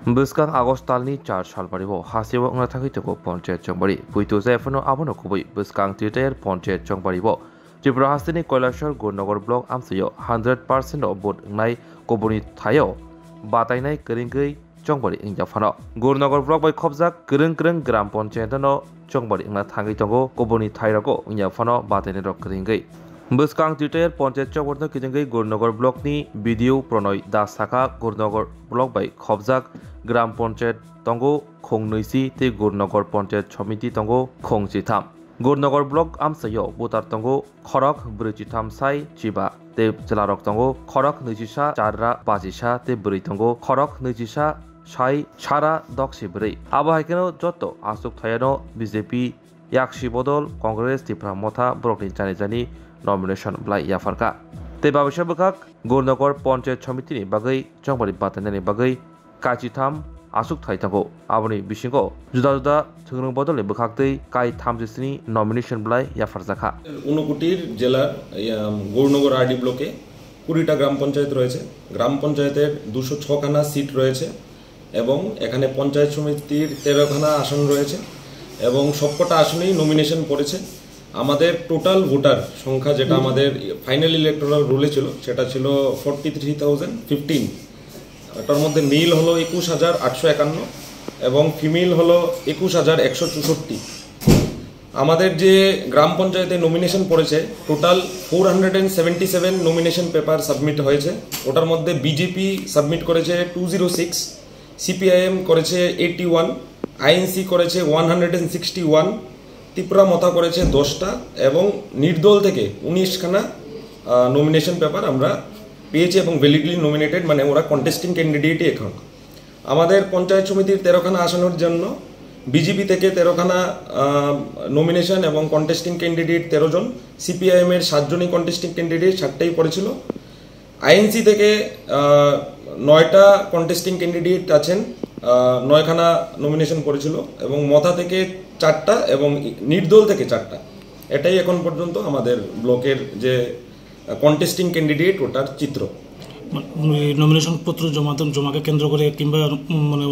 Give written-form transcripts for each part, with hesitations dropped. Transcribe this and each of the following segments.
Buskang Agos talni 4 साल बारिबो हासेबो अंगना थाखैतोबो पन्चायत चंबारि पुइतो जायफोनो आबोनो खुबै बुस्कां तिरटायर पन्चायत चंबारिबो त्रिपुरा हास्टेनि कैलाशर गुरनगर ब्लक आमसयो 100% of vote ngai कबुनि थायो बातायनाय करिंगै चंबारि इंजाफानो गुरनगर ब्लक बै खबजाक गरं ग्राम पन्चायतनो चंबारि इंना थांगै तंगो कबुनि थायराको इंजाफानो बातायनाय रक करिंगै बुस्कां तिरटायर पन्चायत चंबारनो किजंगै गुरनगर ब्लकनि भिडिअ प्रणय दास साखा गुरनगर ब्लक बै खबजाक ग्राम पन्चायत तंगो खोंनैसि ते गुरनगर पन्चायत समिति तंगो खोंसिथाम गुरनगर ब्लक आमसयो बुतार तंगो खरक ब्रैचिथाम साइ चिबा ते जलारक तंगो खरक नैजिसा चाररा बाजिसा ते ब्रै तंगो खरक नैजिसा साइ सारा दक्सि ब्रै आबहायकेनो जतो आसुक थायानो बीजेपी याक्षि बदल कांग्रेस त्रिपुरा मथा ब्लकनि जानि नमिनेशन ब्लाइ याफारका ते बाबिसा बखाक गुरनगर पन्चायत समितिनि बागै चंबारि बातायनायनि बागै काचिथाम आसुक थाइथांगो आबनि बिसिंगो जुदा जुदा थोंग्रों बदले बखाक्तै काइ थामजिस्नि नमिनेशन ब्लाइ याफारजाखा ঊনকোটির জেলার গৌরনগর আরডি ব্লকে 20টা গ্রাম পঞ্চায়েত রয়েছে। গ্রাম পঞ্চায়েতের 206 খানা সিট রয়েছে এবং এখানে পঞ্চায়েত সমিতির 13 খানা আসন রয়েছে এবং সবকটা আসনেই নমিনেশন পড়েছে। আমাদের টোটাল ভোটার সংখ্যা যেটা আমাদের ফাইনাল ইলেকটোরাল রুলে ছিল সেটা ছিল 43,015। এটার মধ্যে মেল হলো 21,851 এবং ফিমেল হলো 21,164। আমাদের যে গ্রাম পঞ্চায়েতে নমিনেশন পড়েছে টোটাল 477 নমিনেশন পেপার সাবমিট হয়েছে। ওটার মধ্যে বিজেপি সাবমিট করেছে 206, সিপিআইএম করেছে 81, আইএনসি করেছে 161, ত্রিপুরা মথা করেছে 10টা এবং নির্দল থেকে 19 খানা নমিনেশন পেপার আমরা পেয়েছি এবং ভ্যালিডলি নমিনেটেড, মানে ওরা কন্টেস্টিং ক্যান্ডিডেটই এখন। আমাদের পঞ্চায়েত সমিতির 13 খানা আসনের জন্য বিজেপি থেকে 13 খানা নমিনেশন এবং কন্টেস্টিং ক্যান্ডিডেট 13 জন, সিপিআইএম এর 7 জনই কন্টেস্টিং ক্যান্ডিডেট, 7টাই পড়েছিল। আইএনসি থেকে 9টা কন্টেস্টিং ক্যান্ডিডেট আছেন, 9 খানা নমিনেশন পড়েছিল এবং মথা থেকে 4টা এবং নির্দল থেকে 4টা। এটাই এখন পর্যন্ত আমাদের ব্লকের যে কন্টেস্টিং ক্যান্ডিডেট ওটার চিত্র। নমিনেশন পত্র জমাকে কেন্দ্র করে কিংবা মানে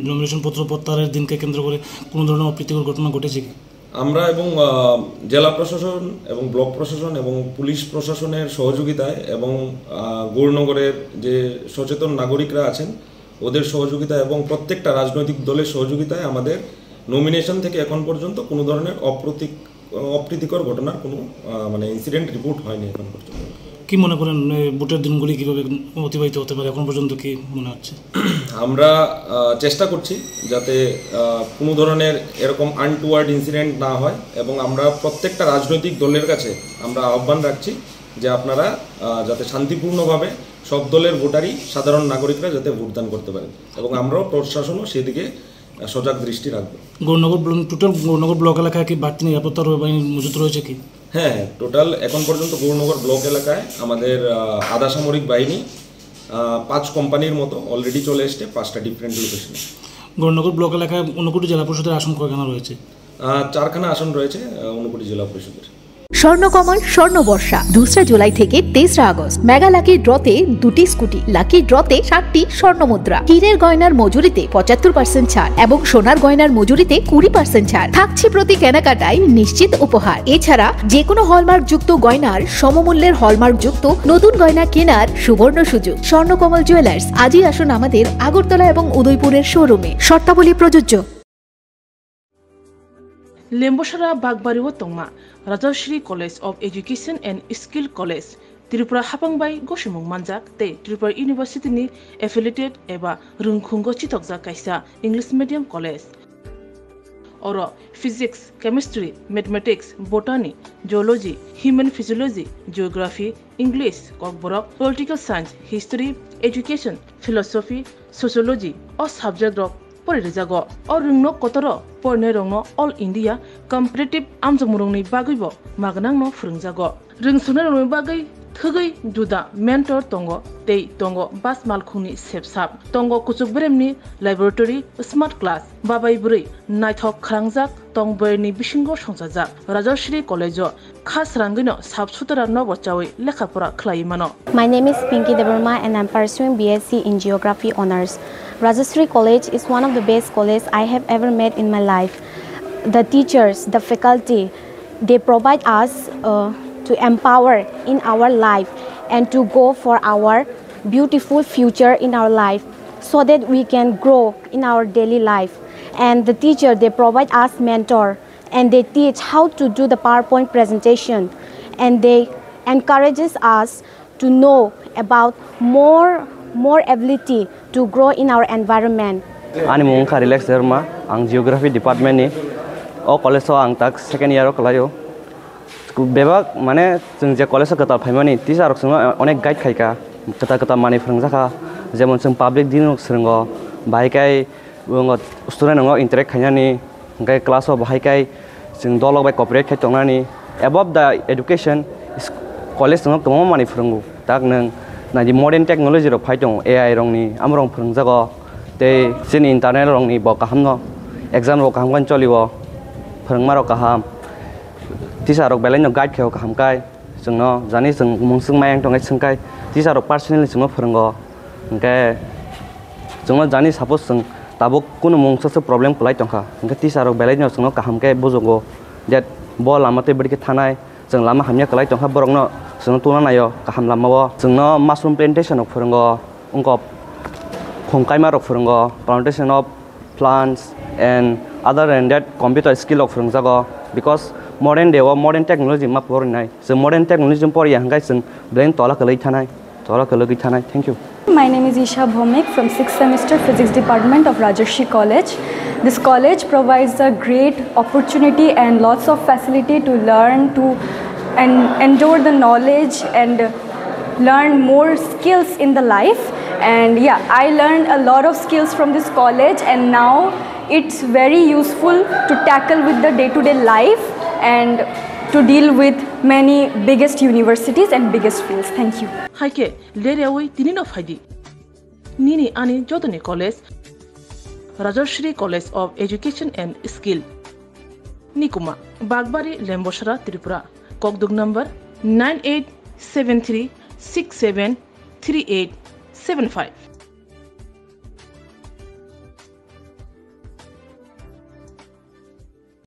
নমিনেশন পত্র প্রত্যাহারের দিনকে কেন্দ্র করে কোনো ধরনের অপ্রীতিকর ঘটনা ঘটেছে কি? আমরা এবং জেলা প্রশাসন এবং ব্লক প্রশাসন এবং পুলিশ প্রশাসনের সহযোগিতায় এবং গৌরনগরের যে সচেতন নাগরিকরা আছেন ওদের সহযোগিতায় এবং প্রত্যেকটা রাজনৈতিক দলের সহযোগিতায় আমাদের নমিনেশন থেকে এখন পর্যন্ত কোনো ধরনের অপ্রীতিকর ঘটনার কোনো মানে ইনসিডেন্ট রিপোর্ট হয়নি এখন পর্যন্ত। কি মনে করেন ভোটের দিনগুলি কিভাবে অতিবাহিত হতে পারে এখন পর্যন্ত কি মনে হচ্ছে? আমরা চেষ্টা করছি যাতে কোনো ধরনের এরকম আনটুয়ার্ড ইনসিডেন্ট না হয় এবং আমরা প্রত্যেকটা রাজনৈতিক দলের কাছে আমরা আহ্বান রাখছি যে আপনারা যাতে শান্তিপূর্ণভাবে সব দলের ভোটারই সাধারণ নাগরিকরা যাতে ভোটদান করতে পারেন এবং আমরাও প্রশাসনও সেদিকে সজাগ দৃষ্টি রাখবো। গৌরনগর ব্লক এলাকায় কি বাড়তি নিরাপত্তা বাহিনী মজুত রয়েছে কি? হ্যাঁ, টোটাল এখন পর্যন্ত গৌরনগর ব্লক এলাকায় আমাদের আধা সামরিক বাহিনী 5 কোম্পানির মতো অলরেডি চলে এসছে 5টা ডিফারেন্ট লোকেশনে। গৌরনগর ব্লক এলাকায় ঊনকোটি জেলা পরিষদের আসন কয়খানা রয়েছে? 4খানা আসন রয়েছে ঊনকোটি জেলা পরিষদের। স্বর্ণকমল স্বর্ণবর্ষা 2 জুলাই থেকে 23 আগস্ট মেগা লাকি ড্রতে 2টি স্কুটি, লাকি ড্রতে 7টি স্বর্ণমুদ্রা, হীরের গয়নার মজুরিতে 75% ছাড় এবং সোনার গয়নার মজুরিতে 20% ছাড় থাকছে প্রতি কেনাকাটায় নিশ্চিত উপহার। এছাড়া যে কোনো হলমার্ক যুক্ত গয়নার সমমূল্যের হলমার্ক যুক্ত নতুন গয়না কেনার সুবর্ণ সুযোগ। স্বর্ণকমল জুয়েলার্স, আজই আসুন আমাদের আগরতলা এবং উদয়পুরের শোরুমে, শর্তাবলী প্রযোজ্য। लेम्बोसरा बागबारिव तंगमा Rajshree college of education and skill college Tripura हापांबाई गसुमुं मानजाक ते त्रिपुरा यूनिवर्सिटी नि एफिलिएटेड एबा रुंखुंगो चितकजा कायसा इंग्लिश मीडियम कॉलेज और physics, chemistry, mathematics, botany, geology, human physiology, geography, English, Kokborok, political science, history, education, philosophy, sociology और सब्जेक्ट परिजागो और रुंगनो कतरो पढ़ने रंगनो ऑल इंडिया कम्पिटिटिव आमजमुरंनि बागैबो मागनांनो फोरोंजागो रोंसुनो रंगनि बागै थगै जुदा मेंटर तंगो तै तंगो बास मालखुंनि सेबसाब तंगो कुचुक ब्रेमनि लैबोरेटरी स्मार्ट क्लास बाबाय बुरै नायथक खालांजाक तंबरनि बिसिंगो संजाजाक राजश्री कॉलेजो खास रांगैनो साबसुतरा नबचावै लेखाफोरा खलायमानो। My name is Pinky Devarma and I'm pursuing BSc in Geography Honours. Rajashri College is one of the best colleges I have ever met in my life. The teachers, the faculty, they provide us to empower in our life and to go for our beautiful future in our life so that we can grow in our daily life. And the teacher, they provide us mentor and they teach how to do the PowerPoint presentation, and they encourages us to know about more ability to grow in our environment. Ani mung kha relax derma ang geography department ni o college so ang tak second year o kalayo bebak mane jeng je college ka tal phaimani teacher rok onek guide khaika kata mani phrungjaka jemon jeng public din rok srungo bai kai student ngo interact khainani gai class o bai kai jeng dolok bai cooperate khai tongnani above the education college ngo tomo mani phrungu tak nang na di modern technology rok phai tong AI rong ni amrong phrungjago te sin internet rong ni bo kahamno exam rok kaham kan cholibo phrungma rok kaham teacher rok belai no guide kheo kaham kai jengno jani jeng mungsung mayang tongai sungkai teacher rok personally jengno phrungo engke jengno jani suppose jeng tabuk kuno mungsa problem kulai tongkha engke teacher rok belai no jengno kaham kai bojogo that bo lamate bedi ke thanai jeng lama hamya kulai tongkha borokno jengno tuna nayo kaham lamao jengno mushroom plantation rok phrungo ungko khongkaima rok phrungo plantation of plants and other than that computer skill rok phrungjago because modern day or modern technology ma porinai so modern technology pori hangai sing brain tola kalai thanai thank you. My name is Isha Bhomik from 6th semester physics department of Rajashri College. This college provides a great opportunity and lots of facility to learn to and endure the knowledge and learn more skills in the life. And yeah, I learned a lot of skills from this college, and now it's very useful to tackle with the day-to-day life and to deal with many biggest universities and biggest fields. Thank you. Haike lerewi tinino faidi. Nini ani jodoni college Rajashri College of Education and Skill. Nikuma Bagbari Lemboshara Tripura. Kokdug number 9873673875.